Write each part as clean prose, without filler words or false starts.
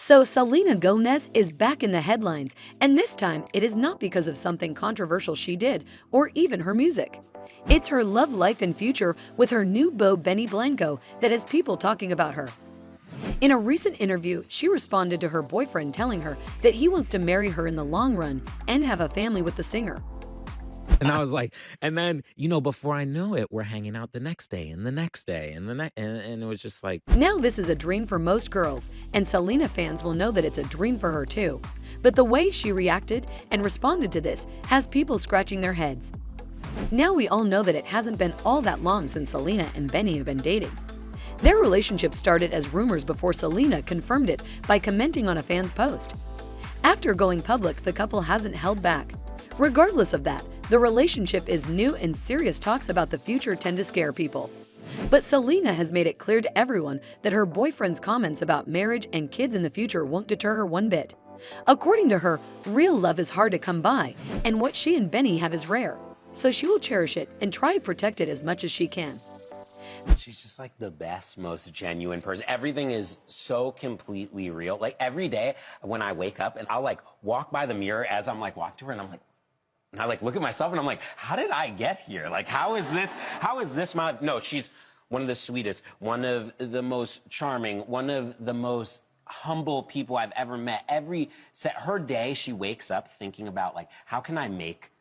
So Selena Gomez is back in the headlines, and this time it is not because of something controversial she did or even her music. It's her love life and future with her new beau Benny Blanco that has people talking about her. In a recent interview, she responded to her boyfriend telling her that he wants to marry her in the long run and have a family with the singer. And I was like, and then, before I know it, we're hanging out the next day and the next day and the next, and it was just like, Now this is a dream for most girls, and Selena fans will know that it's a dream for her too. But the way she reacted and responded to this has people scratching their heads. Now we all know that it hasn't been all that long since Selena and Benny have been dating. Their relationship started as rumors before Selena confirmed it by commenting on a fan's post. After going public, the couple hasn't held back. Regardless of that, the relationship is new and serious talks about the future tend to scare people. But Selena has made it clear to everyone that her boyfriend's comments about marriage and kids in the future won't deter her one bit. According to her, real love is hard to come by, and what she and Benny have is rare. So she will cherish it and try to protect it as much as she can. She's just like the best, most genuine person. Everything is so completely real. Like every day when I wake up and I'll like walk by the mirror as I'm like walking to her and I like look at myself and I'm like, how did I get here? Like, how is this my, no, she's one of the sweetest, one of the most charming, one of the most humble people I've ever met. Her day, she wakes up thinking about like, how can I make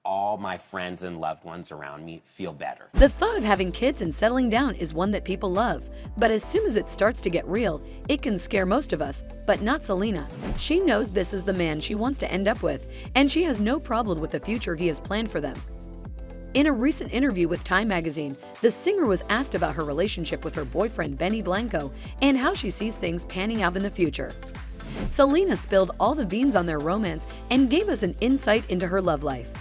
all my friends and loved ones around me feel better. The thought of having kids and settling down is one that people love, but as soon as it starts to get real, it can scare most of us, but not Selena. She knows this is the man she wants to end up with, and she has no problem with the future he has planned for them. In a recent interview with Time magazine, the singer was asked about her relationship with her boyfriend Benny Blanco and how she sees things panning out in the future. Selena spilled all the beans on their romance and gave us an insight into her love life.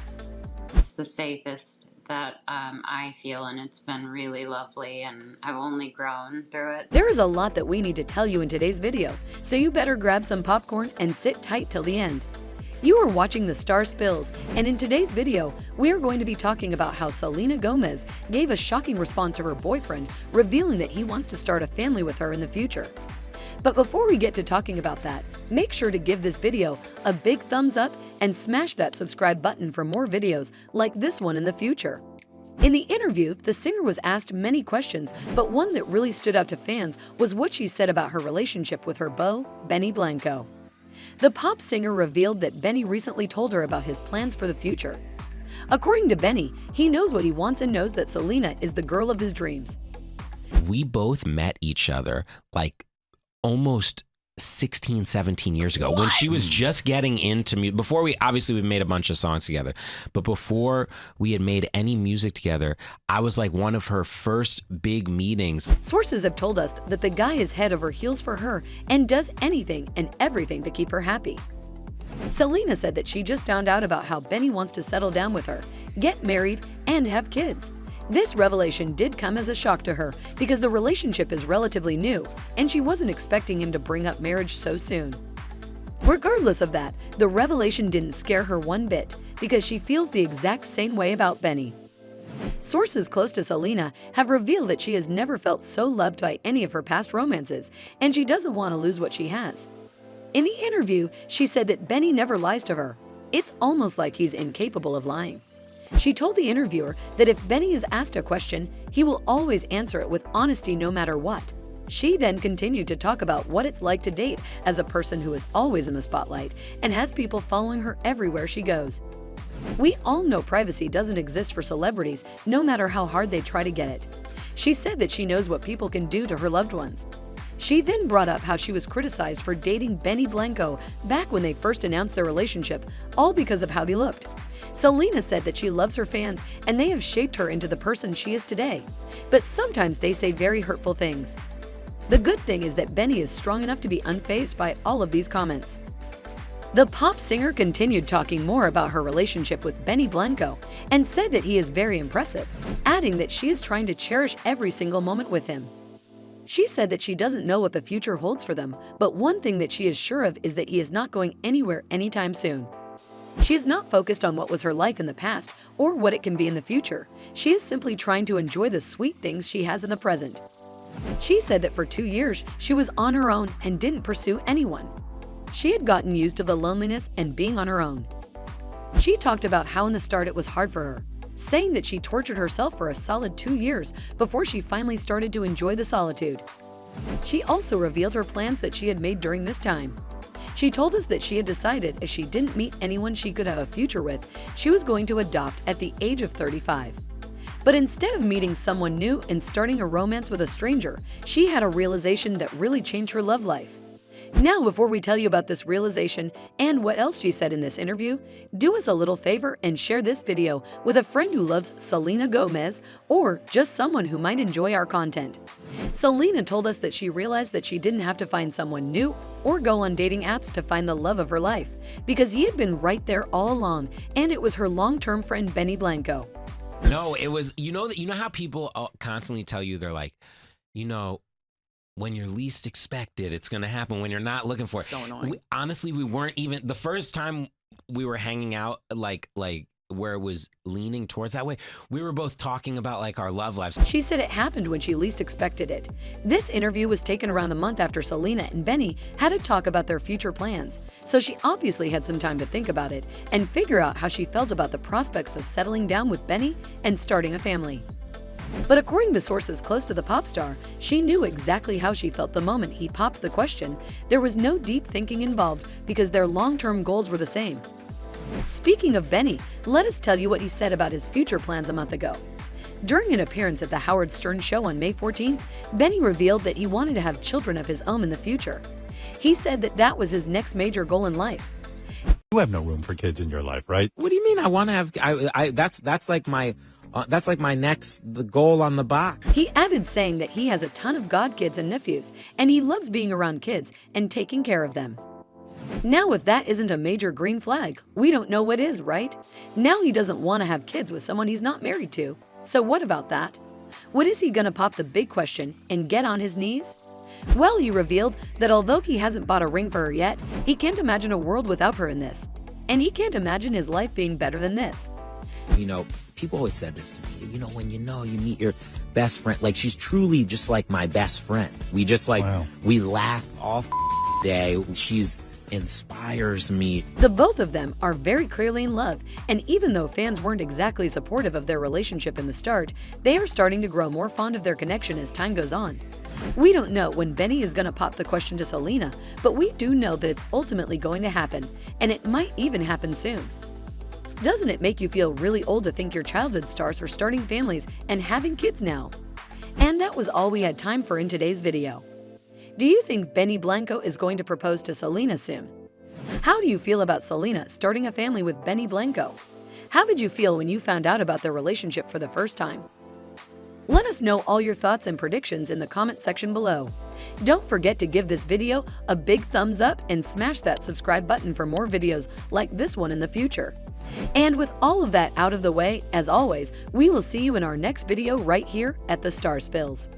It's the safest that I feel, and it's been really lovely, and I've only grown through it. There is a lot that we need to tell you in today's video, so you better grab some popcorn and sit tight till the end. You are watching The Star Spills, and in today's video, we are going to be talking about how Selena Gomez gave a shocking response to her boyfriend, revealing that he wants to start a family with her in the future. But before we get to talking about that, make sure to give this video a big thumbs up and smash that subscribe button for more videos like this one in the future. In the interview, the singer was asked many questions, but one that really stood out to fans was what she said about her relationship with her beau, Benny Blanco. The pop singer revealed that Benny recently told her about his plans for the future. According to Benny, he knows what he wants and knows that Selena is the girl of his dreams. we both met each other like almost 16, 17 years ago when she was just getting into music. Before we've made a bunch of songs together, but before we had made any music together, I was like one of her first big meetings. Sources have told us that the guy is head over heels for her and does anything and everything to keep her happy. Selena said that she just found out about how Benny wants to settle down with her, get married, and have kids. This revelation did come as a shock to her because the relationship is relatively new and she wasn't expecting him to bring up marriage so soon. Regardless of that, the revelation didn't scare her one bit because she feels the exact same way about Benny. Sources close to Selena have revealed that she has never felt so loved by any of her past romances and she doesn't want to lose what she has. In the interview, she said that Benny never lies to her. It's almost like he's incapable of lying. She told the interviewer that if Benny is asked a question, he will always answer it with honesty no matter what. She then continued to talk about what it's like to date as a person who is always in the spotlight and has people following her everywhere she goes. We all know privacy doesn't exist for celebrities, no matter how hard they try to get it. She said that she knows what people can do to her loved ones. She then brought up how she was criticized for dating Benny Blanco back when they first announced their relationship, all because of how he looked. Selena said that she loves her fans and they have shaped her into the person she is today. But sometimes they say very hurtful things. The good thing is that Benny is strong enough to be unfazed by all of these comments. The pop singer continued talking more about her relationship with Benny Blanco and said that he is very impressive, adding that she is trying to cherish every single moment with him. She said that she doesn't know what the future holds for them, but one thing that she is sure of is that he is not going anywhere anytime soon. She is not focused on what was her life in the past or what it can be in the future. She is simply trying to enjoy the sweet things she has in the present. She said that for 2 years, she was on her own and didn't pursue anyone. She had gotten used to the loneliness and being on her own. She talked about how in the start it was hard for her, saying that she tortured herself for a solid 2 years before she finally started to enjoy the solitude. She also revealed her plans that she had made during this time. She told us that she had decided if she didn't meet anyone she could have a future with, she was going to adopt at the age of 35. But instead of meeting someone new and starting a romance with a stranger, she had a realization that really changed her love life. Now, before we tell you about this realization and what else she said in this interview, do us a little favor and share this video with a friend who loves Selena Gomez or just someone who might enjoy our content. Selena told us that she realized that she didn't have to find someone new or go on dating apps to find the love of her life because he had been right there all along, and it was her long-term friend Benny Blanco. No, it was, you know how people constantly tell you, they're like, when you're least expected, it's going to happen when you're not looking for it. So annoying. Honestly, we weren't even, the first time we were hanging out, like where it was leaning towards that way, we were both talking about like our love lives. She said it happened when she least expected it. This interview was taken around a month after Selena and Benny had a talk about their future plans, so she obviously had some time to think about it and figure out how she felt about the prospects of settling down with Benny and starting a family. But according to sources close to the pop star, she knew exactly how she felt the moment he popped the question. There was no deep thinking involved because their long-term goals were the same. Speaking of Benny, let us tell you what he said about his future plans a month ago. During an appearance at the Howard Stern show on May 14th, Benny revealed that he wanted to have children of his own in the future. He said that that was his next major goal in life. You have no room for kids in your life, right? What do you mean I want to have, that's like my next the goal on the box. He added saying that he has a ton of godkids and nephews, and he loves being around kids and taking care of them. Now, if that isn't a major green flag, we don't know what is, right? Now he doesn't want to have kids with someone he's not married to. So what about that? What is he gonna pop the big question and get on his knees? Well, he revealed that although he hasn't bought a ring for her yet, he can't imagine a world without her in this. And he can't imagine his life being better than this. People always said this to me, when you meet your best friend, like she's truly just like my best friend. We just we laugh all day. She's inspires me. The both of them are very clearly in love, and even though fans weren't exactly supportive of their relationship in the start, they are starting to grow more fond of their connection as time goes on. We don't know when Benny is going to pop the question to Selena, but we do know that it's ultimately going to happen, and it might even happen soon. Doesn't it make you feel really old to think your childhood stars are starting families and having kids now? And that was all we had time for in today's video. Do you think Benny Blanco is going to propose to Selena soon? How do you feel about Selena starting a family with Benny Blanco? How did you feel when you found out about their relationship for the first time? Let us know all your thoughts and predictions in the comment section below. Don't forget to give this video a big thumbs up and smash that subscribe button for more videos like this one in the future. And with all of that out of the way, as always, we will see you in our next video right here at the Star Spills.